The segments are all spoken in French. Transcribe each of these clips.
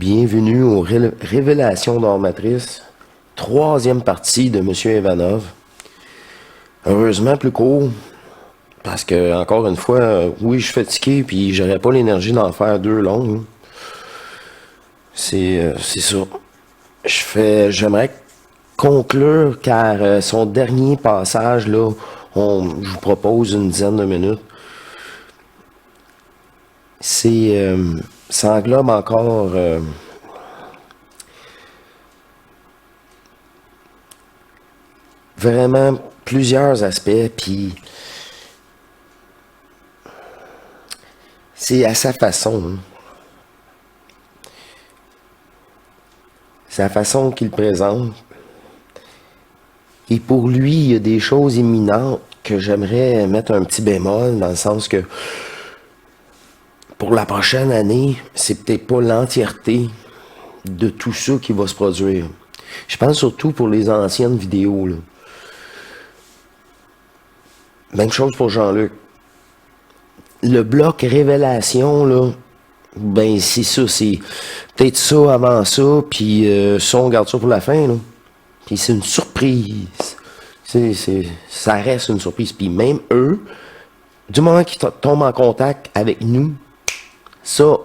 Bienvenue aux Révélations Dormatrices, troisième partie de Monsieur Ivanov. Heureusement plus court, parce que, encore une fois, oui, je suis fatigué, puis j'aurais pas l'énergie d'en faire deux longues. C'est ça. J'aimerais conclure, car son dernier passage, là, je vous propose une dizaine de minutes. Ça englobe encore vraiment plusieurs aspects, puis c'est à sa façon. Hein. C'est la façon qu'il présente. Et pour lui, il y a des choses imminentes que j'aimerais mettre un petit bémol, dans le sens que pour la prochaine année, c'est peut-être pas l'entièreté de tout ça qui va se produire. Je pense surtout pour les anciennes vidéos, là. Même chose pour Jean-Luc. Le bloc révélation, là, ben c'est ça, c'est peut-être ça avant ça, puis ça, on garde ça pour la fin, là. Puis c'est une surprise. Ça reste une surprise. Puis même eux, du moment qu'ils tombent en contact avec nous, ça,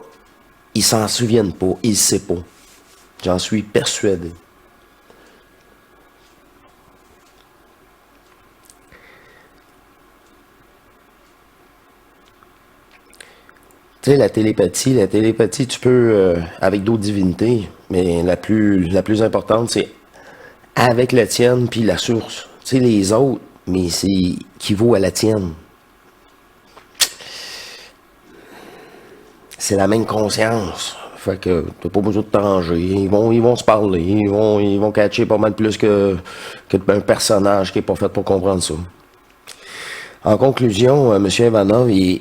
ils s'en souviennent pas, ils ne savent pas. J'en suis persuadé. Tu sais, la télépathie, tu peux, avec d'autres divinités, mais la plus importante, c'est avec la tienne, puis la source. Tu sais, les autres, mais c'est qui vaut à la tienne. C'est la même conscience. Fait que t'as pas besoin de t'arranger. Ils vont se parler. Ils vont catcher pas mal plus que un personnage qui est pas fait pour comprendre ça. En conclusion, M. Ivanov est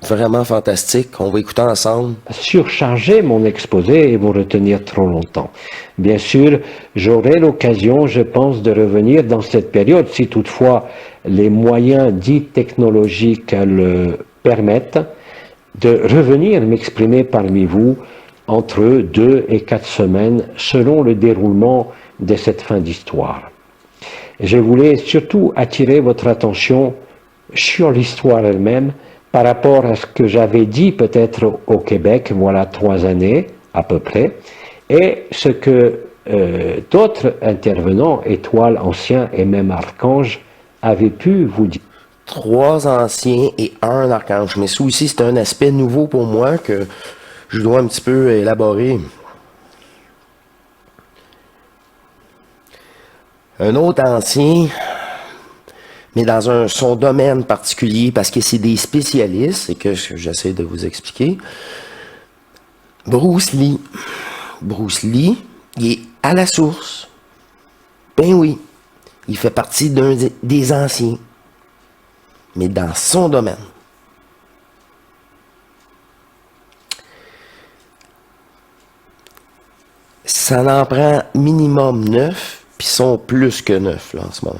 vraiment fantastique. On va écouter ensemble. Surcharger mon exposé et vous retenir trop longtemps. Bien sûr, j'aurai l'occasion, je pense, de revenir dans cette période, si toutefois les moyens dits technologiques le permettent, de revenir m'exprimer parmi vous entre 2 et 4 semaines, selon le déroulement de cette fin d'histoire. Je voulais surtout attirer votre attention sur l'histoire elle-même, par rapport à ce que j'avais dit peut-être au Québec, voilà 3 années à peu près, et ce que d'autres intervenants, étoiles, anciens et même archanges, avaient pu vous dire. 3 anciens et 1 archange. Mais ça aussi, c'est un aspect nouveau pour moi que je dois un petit peu élaborer. Un autre ancien, mais dans son domaine particulier, parce que c'est des spécialistes, et que j'essaie de vous expliquer. Bruce Lee. Bruce Lee, il est à la source. Ben oui, il fait partie des anciens, mais dans son domaine. Ça en prend minimum 9, puis ils sont plus que 9 là, en ce moment.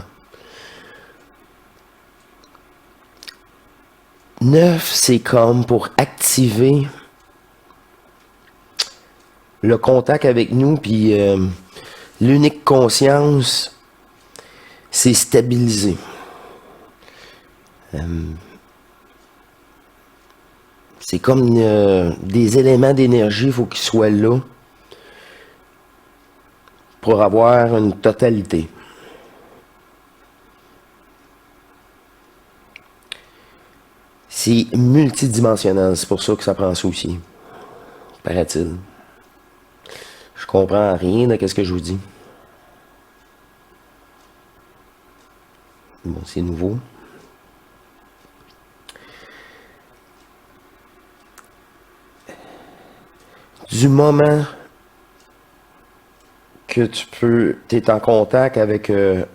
9, c'est comme pour activer le contact avec nous, puis l'unique conscience, c'est stabiliser. C'est comme des éléments d'énergie, il faut qu'ils soient là pour avoir une totalité. C'est multidimensionnel, c'est pour ça que ça prend ça aussi, paraît-il. Je comprends rien de ce que je vous dis. Bon, c'est nouveau. Du moment que tu es en contact avec une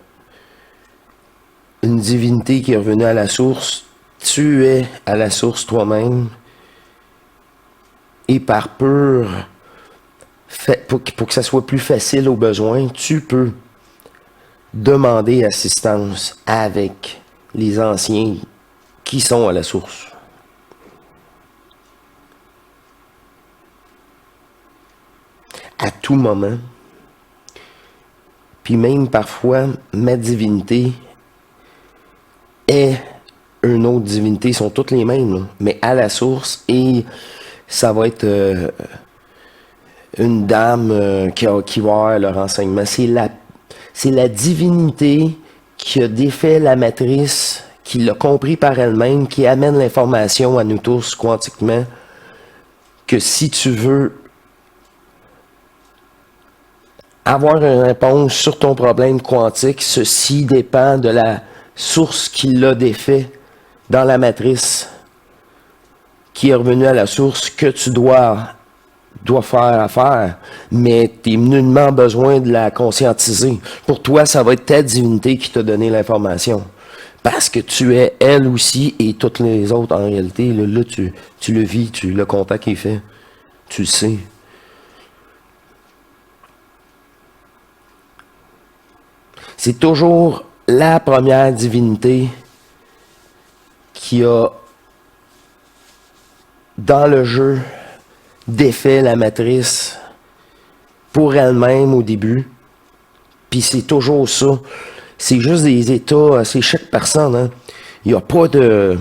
divinité qui est revenue à la source, tu es à la source toi-même, et par pur, pour que ça soit plus facile aux besoins, tu peux demander assistance avec les anciens qui sont à la source. à tout moment. Puis même parfois, ma divinité est une autre divinité, ils sont toutes les mêmes, là, mais à la source, et ça va être une dame qui va avoir le renseignement. C'est la divinité qui a défait la matrice, qui l'a compris par elle-même, qui amène l'information à nous tous quantiquement, que si tu veux avoir une réponse sur ton problème quantique, ceci dépend de la source qui l'a défait dans la matrice, qui est revenue à la source que tu dois faire affaire, mais tu as nullement besoin de la conscientiser. Pour toi, ça va être ta divinité qui t'a donné l'information. Parce que tu es elle aussi et toutes les autres en réalité. Là, tu le vis, le contact est fait. Tu le sais. C'est toujours la première divinité qui a, dans le jeu, défait la matrice pour elle-même au début. Puis c'est toujours ça. C'est juste des états, c'est chaque personne. Hein. Il n'y a pas de...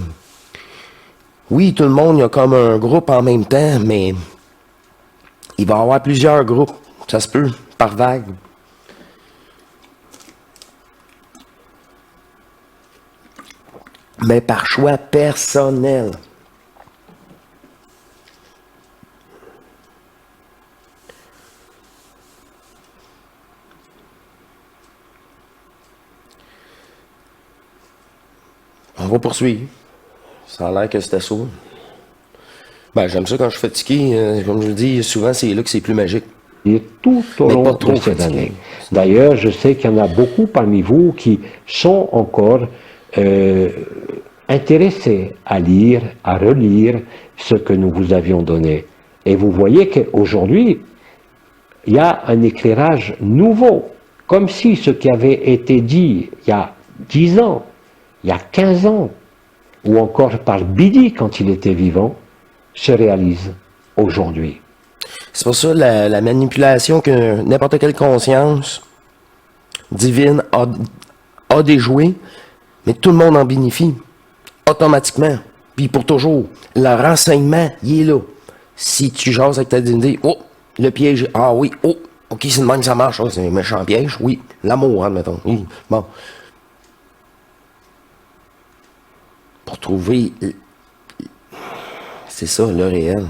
Oui, tout le monde, il y a comme un groupe en même temps, mais il va y avoir plusieurs groupes. Ça se peut, par vague. Mais par choix personnel. On va poursuivre. Ça a l'air que c'était ça. Ben, j'aime ça quand je suis fatigué. Comme je le dis, souvent, c'est là que c'est plus magique. Et tout au long de cette année. D'ailleurs, je sais qu'il y en a beaucoup parmi vous qui sont encore intéressés à lire, à relire ce que nous vous avions donné. Et vous voyez qu'aujourd'hui, il y a un éclairage nouveau, comme si ce qui avait été dit il y a 10 ans, il y a 15 ans, ou encore par Bidi quand il était vivant, se réalise aujourd'hui. C'est pour ça la manipulation que n'importe quelle conscience divine a déjoué, mais tout le monde en bénéficie automatiquement, puis pour toujours. Le renseignement, il est là. Si tu jases avec ta divinité, oh, le piège, ah oui, oh, ok, c'est de même que ça marche, oh, c'est un méchant piège, oui, l'amour, admettons, oui, bon. Pour trouver, c'est ça, le réel.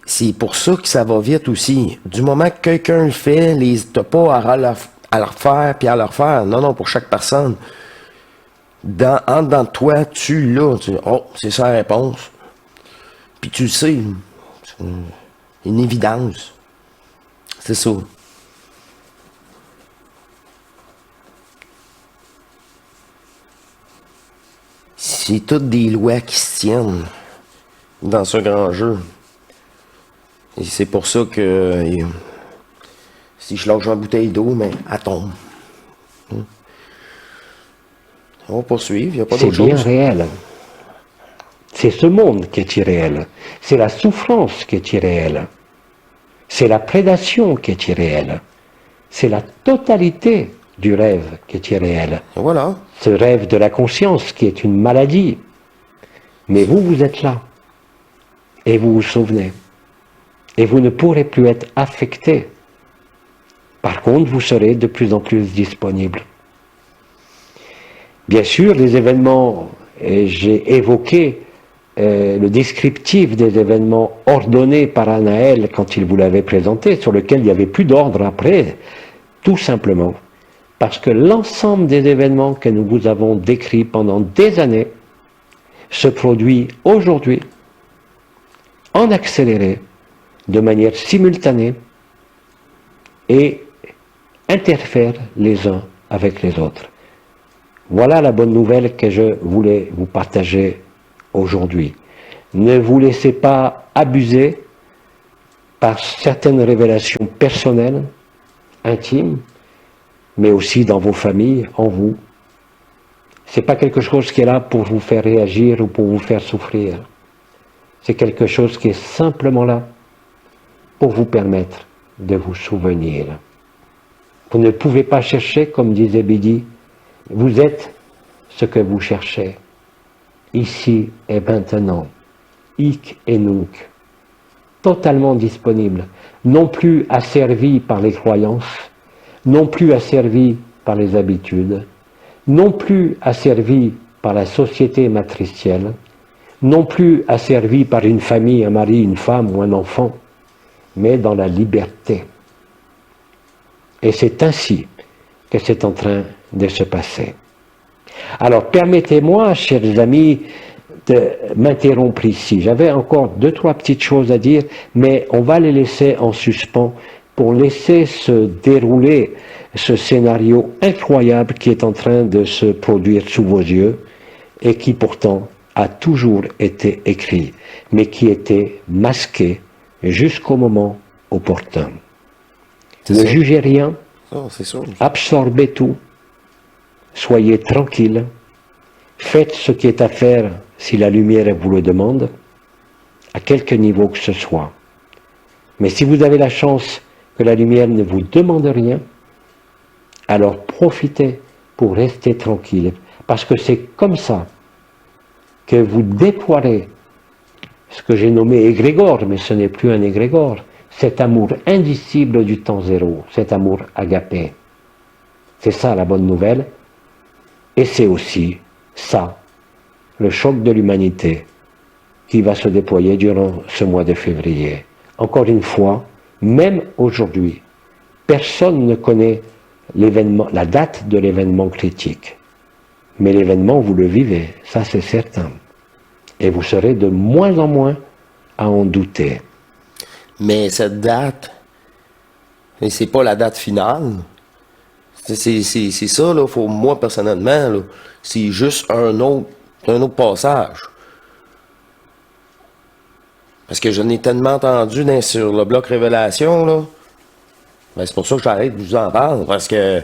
C'est pour ça que ça va vite aussi. Du moment que quelqu'un le fait, t'as pas à le refaire puis à le refaire. Non, non, pour chaque personne. En dedans de toi, tu l'as. Oh, c'est ça la réponse. Puis tu le sais. C'est une évidence. C'est ça. C'est toutes des lois qui se tiennent dans ce grand jeu. Et c'est pour ça que si je lâche une bouteille d'eau, mais elle tombe. On va poursuivre, il n'y a pas d'autre chose. C'est bien réel. C'est ce monde qui est irréel. C'est la souffrance qui est irréelle. C'est la prédation qui est irréelle. C'est la totalité du rêve qui est irréel. Voilà. Ce rêve de la conscience qui est une maladie. Mais vous, vous êtes là. Et vous vous souvenez. Et vous ne pourrez plus être affecté. Par contre, vous serez de plus en plus disponible. Bien sûr, les événements, et j'ai évoqué le descriptif des événements ordonnés par Anaël quand il vous l'avait présenté, sur lequel il n'y avait plus d'ordre après, tout simplement parce que l'ensemble des événements que nous vous avons décrits pendant des années se produit aujourd'hui en accéléré, de manière simultanée et interfèrent les uns avec les autres. Voilà la bonne nouvelle que je voulais vous partager aujourd'hui. Ne vous laissez pas abuser par certaines révélations personnelles, intimes, mais aussi dans vos familles, en vous. Ce n'est pas quelque chose qui est là pour vous faire réagir ou pour vous faire souffrir. C'est quelque chose qui est simplement là pour vous permettre de vous souvenir. Vous ne pouvez pas chercher, comme disait Bidi, vous êtes ce que vous cherchez, ici et maintenant, hic et nunc, totalement disponible, non plus asservi par les croyances, non plus asservi par les habitudes, non plus asservi par la société matricielle, non plus asservi par une famille, un mari, une femme ou un enfant, mais dans la liberté. Et c'est ainsi que c'est en train de se passer. Alors permettez-moi, chers amis, de m'interrompre ici. J'avais encore 2-3 petites choses à dire, mais on va les laisser en suspens pour laisser se dérouler ce scénario incroyable qui est en train de se produire sous vos yeux et qui pourtant a toujours été écrit, mais qui était masqué jusqu'au moment opportun. Ne jugez rien, absorbez tout, soyez tranquille, faites ce qui est à faire si la lumière vous le demande, à quelque niveau que ce soit. Mais si vous avez la chance que la lumière ne vous demande rien, alors profitez pour rester tranquille, parce que c'est comme ça que vous déploierez ce que j'ai nommé égrégore, mais ce n'est plus un égrégore, cet amour indicible du temps zéro, cet amour agapé. C'est ça la bonne nouvelle, et c'est aussi ça, le choc de l'humanité qui va se déployer durant ce mois de février. Encore une fois, même aujourd'hui, personne ne connaît l'événement, la date de l'événement critique. Mais l'événement, vous le vivez, ça c'est certain. Et vous serez de moins en moins à en douter. Mais cette date, c'est pas la date finale. C'est ça, là, pour moi, personnellement, là, c'est juste un autre passage. Parce que je n'ai tellement entendu sur le bloc Révélation, là. Ben, c'est pour ça que j'arrête de vous en parler, parce que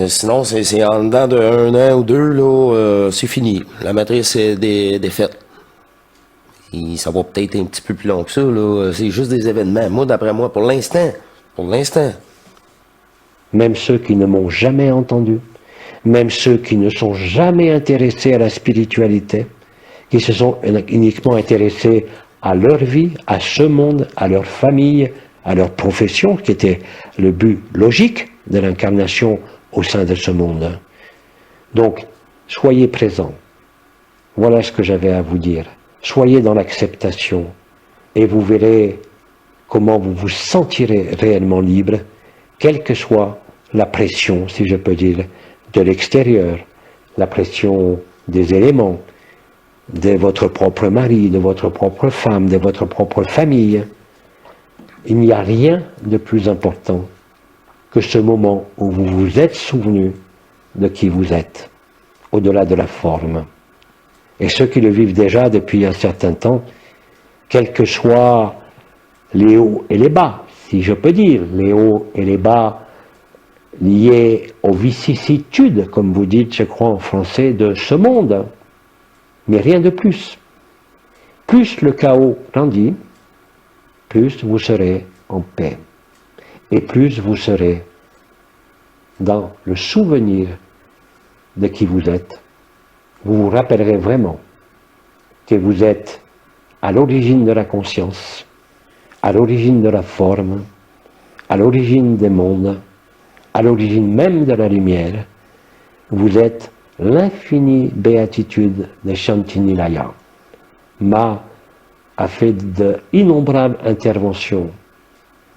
sinon, c'est en dedans de 1 an ou 2, là, c'est fini. La matrice est défaite. Et ça va peut-être un petit peu plus long que ça, là. C'est juste des événements. Moi, d'après moi, pour l'instant. Même ceux qui ne m'ont jamais entendu, même ceux qui ne sont jamais intéressés à la spiritualité, qui se sont uniquement intéressés à leur vie, à ce monde, à leur famille, à leur profession, qui était le but logique de l'incarnation au sein de ce monde. Donc, soyez présents. Voilà ce que j'avais à vous dire. Soyez dans l'acceptation et vous verrez comment vous vous sentirez réellement libre, quelle que soit la pression, si je peux dire, de l'extérieur, la pression des éléments, de votre propre mari, de votre propre femme, de votre propre famille. Il n'y a rien de plus important que ce moment où vous vous êtes souvenu de qui vous êtes, au-delà de la forme. Et ceux qui le vivent déjà depuis un certain temps, quels que soient les hauts et les bas, si je peux dire, les hauts et les bas liés aux vicissitudes, comme vous dites, je crois en français, de ce monde, mais rien de plus. Plus le chaos grandit, plus vous serez en paix, et plus vous serez dans le souvenir de qui vous êtes. Vous vous rappellerez vraiment que vous êtes à l'origine de la conscience, à l'origine de la forme, à l'origine des mondes, à l'origine même de la lumière. Vous êtes l'infinie béatitude de Shantinilaya. Ma a fait d'innombrables interventions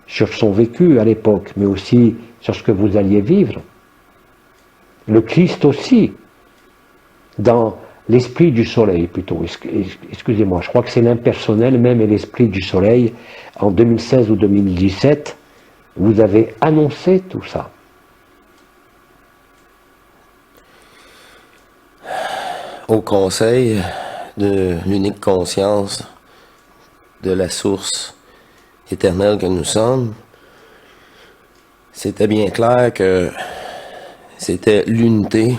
sur son vécu à l'époque, mais aussi sur ce que vous alliez vivre. Le Christ aussi, dans l'esprit du soleil plutôt, excusez-moi, je crois que c'est l'impersonnel même et l'esprit du soleil, en 2016 ou 2017, vous avez annoncé tout ça. Au conseil de l'unique conscience de la source éternelle que nous sommes, c'était bien clair que c'était l'unité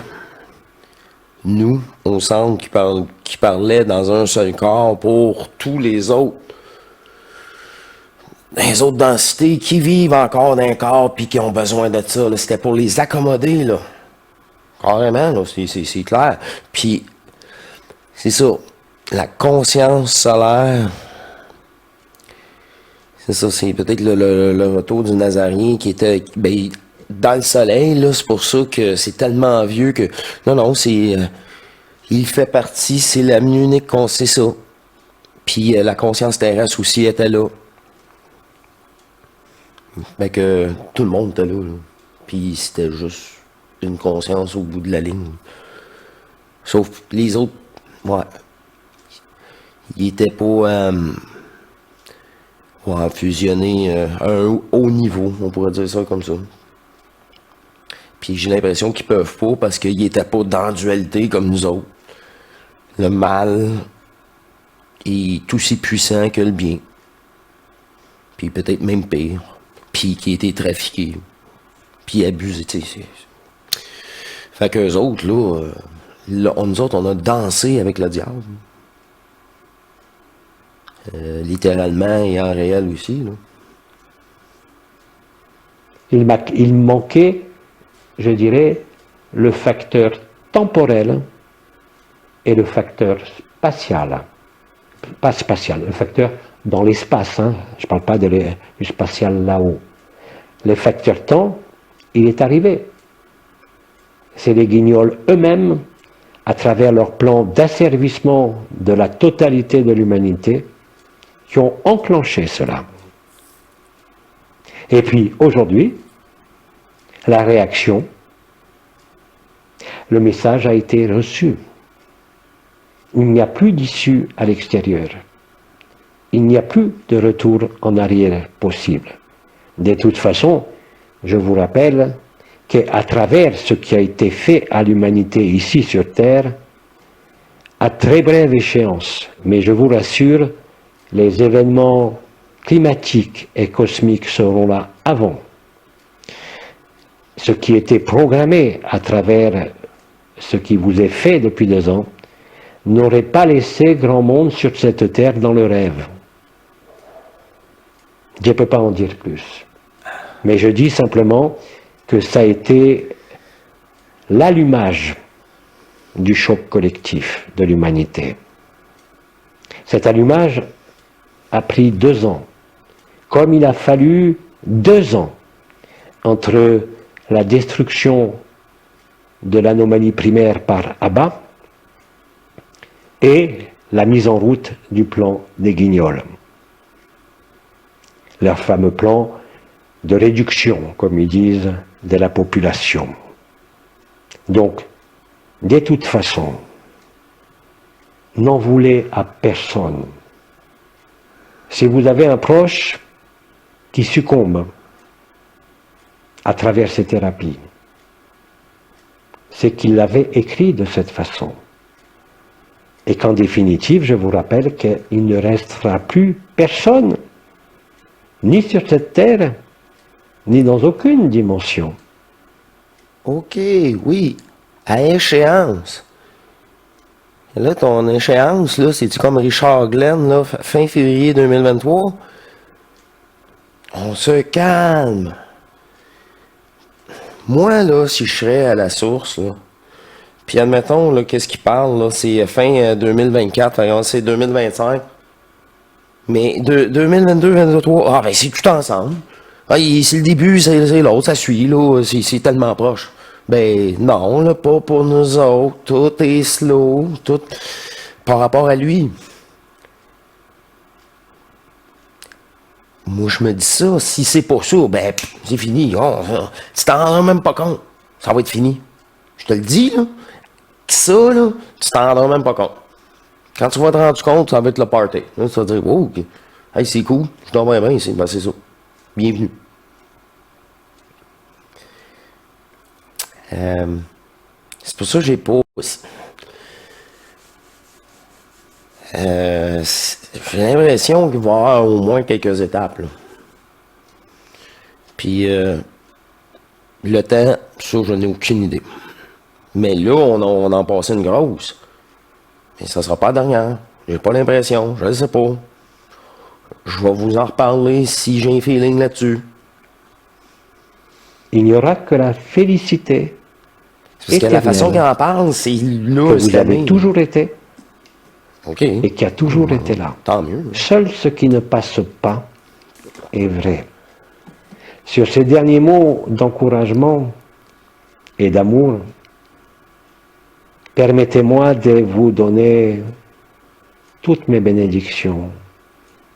nous, au centre, qui parlait dans un seul corps pour tous les autres. Les autres densités qui vivent encore dans un corps puis qui ont besoin de ça. C'était pour les accommoder, là. Carrément, là, c'est clair. Puis, c'est ça. La conscience solaire, c'est ça, c'est peut-être le retour du Nazarien qui était dans le soleil, là. C'est pour ça que c'est tellement vieux que... Non, c'est... il fait partie, c'est la unique qu'on sait ça. Puis la conscience terrestre aussi était là. Fait que tout le monde était là. Puis c'était juste une conscience au bout de la ligne. Sauf les autres, ouais. Ils étaient pas fusionnés à un haut niveau, on pourrait dire ça comme ça. Puis j'ai l'impression qu'ils peuvent pas parce qu'ils étaient pas dans la dualité comme nous autres. Le mal est aussi puissant que le bien. Puis peut-être même pire. Puis qui a été trafiqué. Puis abusé, tu sais. Fait qu'eux autres, là, nous autres, on a dansé avec le diable. Littéralement et en réel aussi, là. Il manquait, je dirais, le facteur temporel et le facteur spatial. Pas spatial, le facteur dans l'espace, hein. Je ne parle pas du spatial là-haut. Le facteur temps, il est arrivé. C'est les Guignols eux-mêmes, à travers leur plan d'asservissement de la totalité de l'humanité, qui ont enclenché cela. Et puis aujourd'hui, la réaction, le message a été reçu. Il n'y a plus d'issue à l'extérieur. Il n'y a plus de retour en arrière possible. De toute façon, je vous rappelle qu'à travers ce qui a été fait à l'humanité ici sur Terre, à très brève échéance, mais je vous rassure, les événements climatiques et cosmiques seront là avant. Ce qui était programmé à travers ce qui vous est fait depuis 2 ans n'aurait pas laissé grand monde sur cette terre dans le rêve. Je ne peux pas en dire plus. Mais je dis simplement que ça a été l'allumage du choc collectif de l'humanité. Cet allumage a pris 2 ans, comme il a fallu 2 ans entre la destruction de l'anomalie primaire par Abba et la mise en route du plan des Guignols. Leur fameux plan de réduction, comme ils disent, de la population. Donc, de toute façon, n'en voulez à personne. Si vous avez un proche qui succombe à travers ces thérapies, c'est qu'il l'avait écrit de cette façon. Et qu'en définitive, je vous rappelle qu'il ne restera plus personne, ni sur cette terre, ni dans aucune dimension. OK, oui, à échéance. Là, ton échéance, là, c'est-tu comme Richard Glenn, là, fin février 2023? On se calme. Moi, là, si je serais à la source, là, puis admettons, là, qu'est-ce qu'il parle, là, c'est fin 2024, c'est 2025. Mais 2022, 2023, ben c'est tout ensemble. Ah, c'est le début, c'est l'autre, ça suit, là, c'est tellement proche. Ben non, là, pas pour nous autres, tout est slow, tout par rapport à lui. Moi, je me dis ça, si c'est pas ça, ben c'est fini. Tu t'en rends même pas compte, ça va être fini. Je te le dis, là, ça, là, tu t'en rends même pas compte. Quand tu vas te rendre compte, ça va être le party. Là, tu vas te dire, oh, okay. Hey, c'est cool, je t'en vais bien ici, ben c'est ça. Bienvenue. C'est pour ça que j'ai pas... j'ai l'impression qu'il va y avoir au moins quelques étapes, là. Puis, le temps, ça, je n'ai aucune idée. Mais là, on en passait une grosse. Mais ça sera pas la dernière. J'ai pas l'impression. Je ne sais pas. Je vais vous en reparler si j'ai un feeling là-dessus. Il n'y aura que la félicité Parce que la façon qu'il éternelle en parle, c'est là, que vous avez toujours été OK. et qui a toujours été là. Tant mieux. Seul ce qui ne passe pas est vrai. Sur ces derniers mots d'encouragement et d'amour, permettez-moi de vous donner toutes mes bénédictions,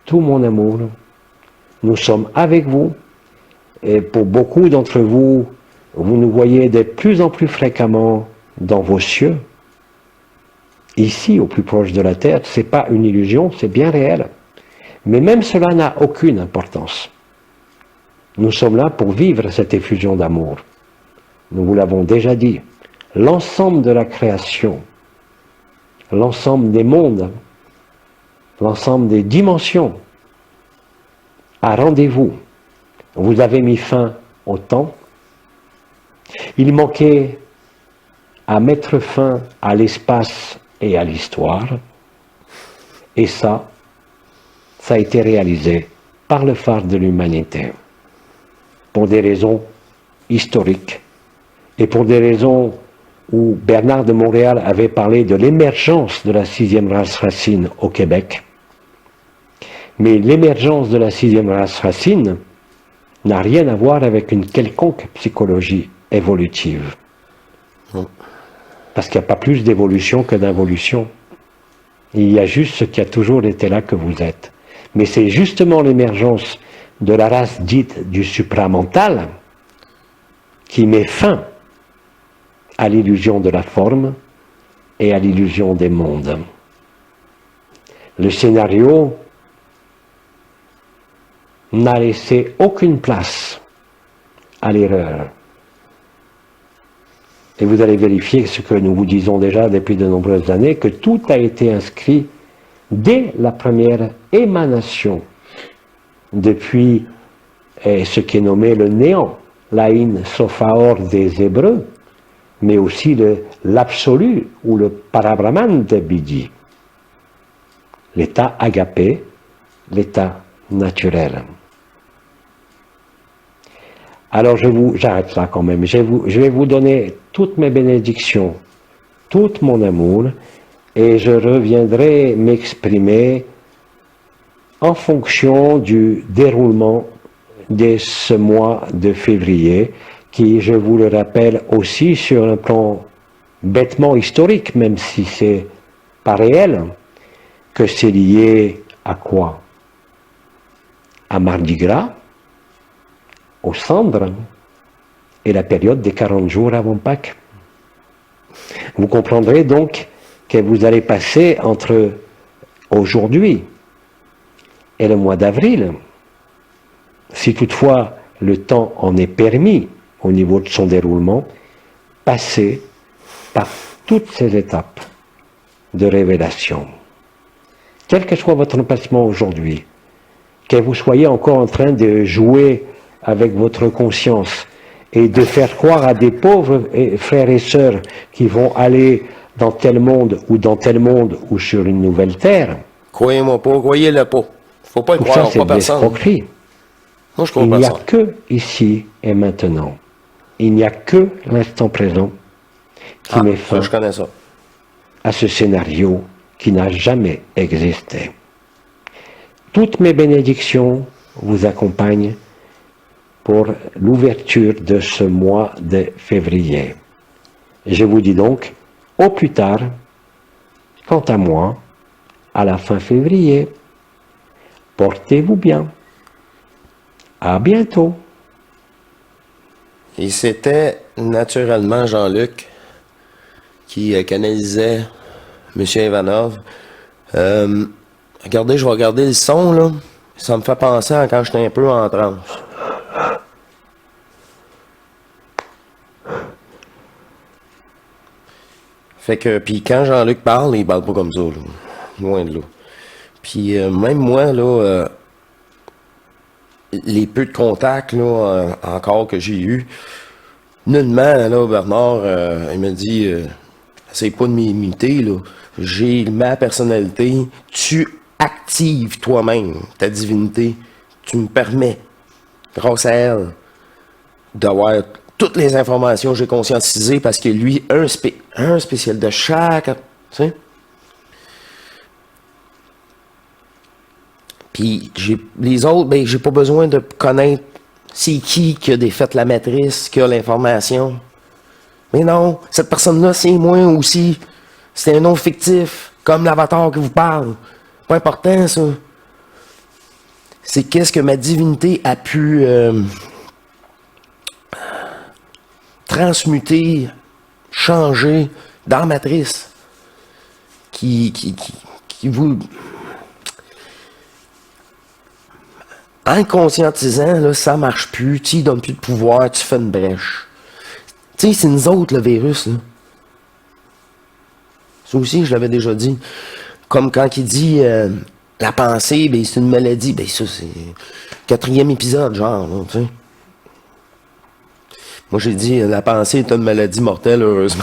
tout mon amour. Nous sommes avec vous et pour beaucoup d'entre vous, vous nous voyez de plus en plus fréquemment dans vos cieux. Ici, au plus proche de la terre, ce n'est pas une illusion, c'est bien réel. Mais même cela n'a aucune importance. Nous sommes là pour vivre cette effusion d'amour. Nous vous l'avons déjà dit. L'ensemble de la création, l'ensemble des mondes, l'ensemble des dimensions a rendez-vous. Vous avez mis fin au temps. Il manquait à mettre fin à l'espace et à l'histoire. Et ça a été réalisé par le phare de l'humanité. Pour des raisons historiques et pour des raisons où Bernard de Montréal avait parlé de l'émergence de la sixième race racine au Québec. Mais l'émergence de la sixième race racine n'a rien à voir avec une quelconque psychologie évolutive. Parce qu'il n'y a pas plus d'évolution que d'involution. Il y a juste ce qui a toujours été là que vous êtes. Mais c'est justement l'émergence de la race dite du supramental qui met fin à l'illusion de la forme et à l'illusion des mondes. Le scénario n'a laissé aucune place à l'erreur. Et vous allez vérifier ce que nous vous disons déjà depuis de nombreuses années, que tout a été inscrit dès la première émanation, depuis ce qui est nommé le néant, l'Aïn Sophaor des Hébreux, mais aussi l'absolu ou le Parabrahman de Bidi, l'état agapé, l'état naturel. Alors j'arrête là quand même, je vais vous donner toutes mes bénédictions, tout mon amour, et je reviendrai m'exprimer en fonction du déroulement de ce mois de février, qui, je vous le rappelle aussi sur un plan bêtement historique, même si c'est pas réel, que c'est lié à quoi? À Mardi Gras, aux cendres, et la période des 40 jours avant Pâques. Vous comprendrez donc que vous allez passer entre aujourd'hui et le mois d'avril, si toutefois le temps en est permis au niveau de son déroulement, passer par toutes ces étapes de révélation. Quel que soit votre emplacement aujourd'hui, que vous soyez encore en train de jouer avec votre conscience et de faire croire à des pauvres frères et sœurs qui vont aller dans tel monde ou sur une nouvelle terre. Croyez-moi pas, croyez-le pas. Faut pas y Tout croire, ça, c'est pas de personne. l'escroquerie. Moi, je crois Il n'y a personne. que ici et maintenant. Il n'y a que l'instant présent qui met fin Ça, je connais ça. à ce scénario qui n'a jamais existé. Toutes mes bénédictions vous accompagnent pour l'ouverture de ce mois de février. Je vous dis donc, au plus tard, quant à moi, à la fin février, portez-vous bien. À bientôt. Et c'était naturellement Jean-Luc qui canalisait M. Ivanov. Regardez, je vais regarder le son, là. Ça me fait penser à quand j'étais un peu en transe. Fait que, puis quand Jean-Luc parle, il parle pas comme ça, là. Loin de là. Puis même moi, là, les peu de contacts, là, encore que j'ai eu, Nullement, là, Bernard, il me dit, essaye pas de m'imiter, là. J'ai ma personnalité. Tu actives toi-même ta divinité. Tu me permets, grâce à elle, d'avoir toutes les informations que j'ai conscientisées parce que lui, un spécial de chaque, tu sais. Puis les autres, ben, j'ai pas besoin de connaître c'est qui a défait la matrice, qui a l'information. Mais non, cette personne-là, c'est moi aussi. C'est un nom fictif, comme l'avatar que vous parle. Pas important, ça. C'est qu'est-ce que ma divinité a pu transmuter, changer dans la matrice. Qui vous... En le conscientisant, là, ça marche plus, tu lui donnes plus de pouvoir, tu fais une brèche. Tu sais, c'est nous autres, le virus, là. Ça aussi, je l'avais déjà dit. Comme quand il dit la pensée, ben, c'est une maladie. Ben, ça, c'est 4e épisode, genre, là, tu sais. Moi, j'ai dit la pensée est une maladie mortelle, heureusement.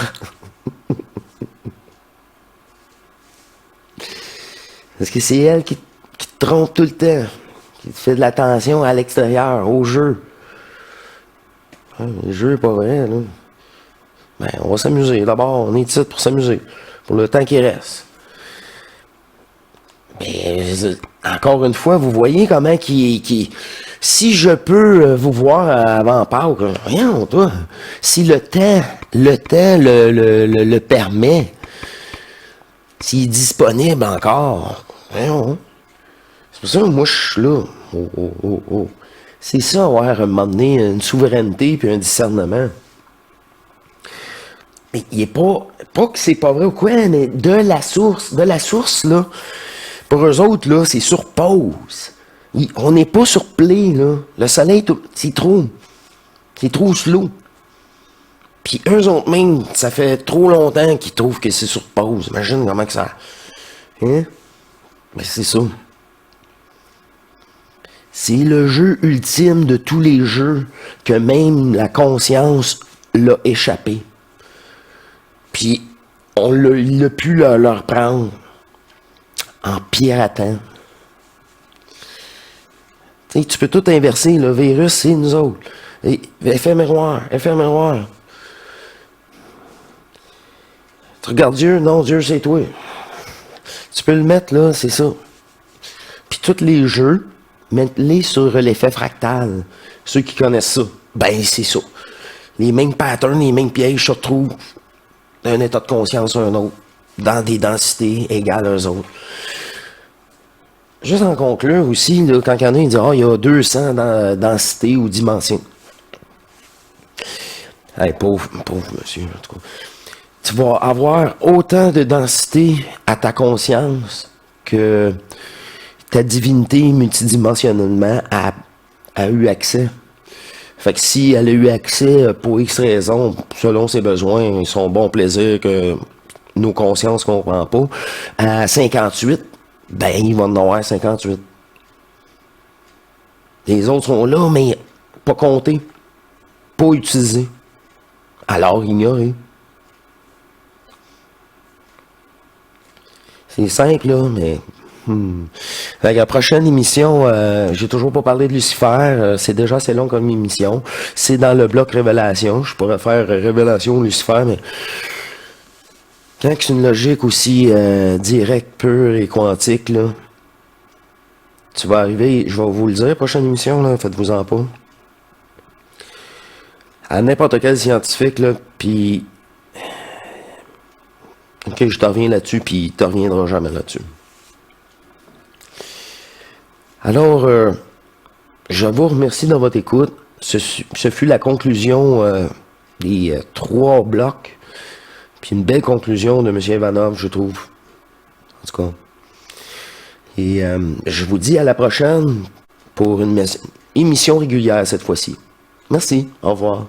Parce que c'est elle qui te trompe tout le temps. Qui te fait de l'attention à l'extérieur, au jeu. Le jeu, pas vrai, là. Ben, on va s'amuser. D'abord, on est ici pour s'amuser. Pour le temps qui reste. Mais, encore une fois, vous voyez comment si je peux vous voir avant Pâques, voyons, toi, si le temps le permet, s'il est disponible encore, voyons. C'est pour ça que moi, je suis là. Oh. C'est ça, avoir un moment donné une souveraineté puis un discernement. Mais il est pas que c'est pas vrai ou quoi, mais de la source, là, pour eux autres, là, c'est sur pause. On n'est pas sur play, là. Le soleil, c'est trop slow. Puis eux autres même, ça fait trop longtemps qu'ils trouvent que c'est sur pause. Imagine comment que ça... Hein? Mais c'est ça. C'est le jeu ultime de tous les jeux que même la conscience l'a échappé. Puis, il a pu leur prendre en piratant. Tu sais, tu peux tout inverser. Le virus, c'est nous autres. Effet miroir. Tu regardes Dieu? Non, Dieu, c'est toi. Tu peux le mettre là, c'est ça. Puis tous les jeux, mettre-les sur l'effet fractal. Ceux qui connaissent ça, ben c'est ça. Les mêmes patterns, les mêmes pièges se retrouvent d'un état de conscience à un autre, dans des densités égales aux autres. Juste en conclure aussi, là, quand il y en a, il dit il y a 200 densités ou dimensions. Hey, pauvre monsieur, en tout cas. Tu vas avoir autant de densité à ta conscience que ta divinité multidimensionnellement a eu accès. Fait que si elle a eu accès pour X raisons, selon ses besoins et son bon plaisir que nos consciences ne comprennent pas, à 58, ben il va en avoir 58. Les autres sont là, mais pas comptés, pas utilisés. Alors ignorés. C'est simple, là, mais... Fait que la prochaine émission, j'ai toujours pas parlé de Lucifer, c'est déjà assez long comme émission. C'est dans le bloc Révélation. Je pourrais faire Révélation Lucifer, mais quand c'est une logique aussi directe, pure et quantique, là, tu vas arriver, je vais vous le dire, prochaine émission, là, faites-vous-en pas. À n'importe quel scientifique, là, puis... Ok, je te reviens là-dessus, puis tu reviendras jamais là-dessus. Alors, je vous remercie de votre écoute. Ce fut la conclusion des 3 blocs. Puis une belle conclusion de M. Ivanov, je trouve. En tout cas. Et je vous dis à la prochaine pour une émission régulière cette fois-ci. Merci. Au revoir.